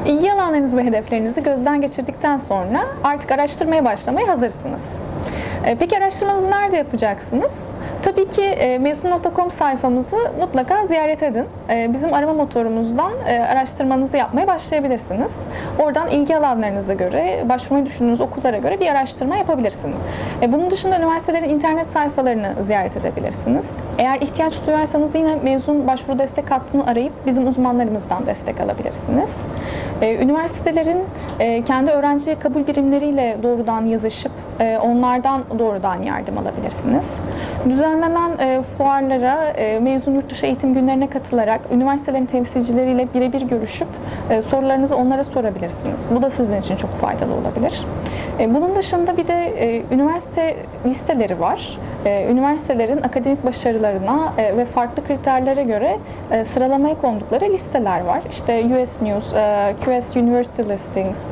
İlgi alanlarınızı ve hedeflerinizi gözden geçirdikten sonra artık araştırmaya başlamaya hazırsınız. Peki araştırmanızı nerede yapacaksınız? Tabii ki mezun.com sayfamızı mutlaka ziyaret edin. Bizim arama motorumuzdan araştırmanızı yapmaya başlayabilirsiniz. Oradan ilgi alanlarınıza göre, başvurmayı düşündüğünüz okullara göre bir araştırma yapabilirsiniz. Bunun dışında üniversitelerin internet sayfalarını ziyaret edebilirsiniz. Eğer ihtiyaç duyarsanız yine mezun başvuru destek hattını arayıp bizim uzmanlarımızdan destek alabilirsiniz. Üniversitelerin kendi öğrenci kabul birimleriyle doğrudan yazışıp onlardan doğrudan yardım alabilirsiniz. Düzenlenen fuarlara, mezun yurtdışı eğitim günlerine katılarak üniversitelerin temsilcileriyle birebir görüşüp sorularınızı onlara sorabilirsiniz. Bu da sizin için çok faydalı olabilir. Bunun dışında bir de üniversite listeleri var. Üniversitelerin akademik başarılarına ve farklı kriterlere göre sıralamaya kondukları listeler var. İşte US News, QS University Listings,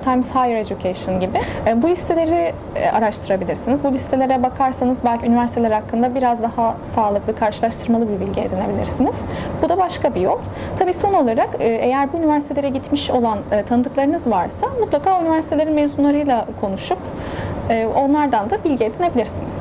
Times Higher Education gibi. Bu listeleri araştırabilirsiniz. Bu listelere bakarsanız belki üniversiteler hakkında biraz daha sağlıklı, karşılaştırmalı bir bilgi edinebilirsiniz. Bu da başka bir yol. Tabii son olarak eğer bu üniversitelere gitmiş olan tanıdıklarınız varsa mutlaka üniversitelerin mezunlarıyla konuşup onlardan da bilgi edinebilirsiniz.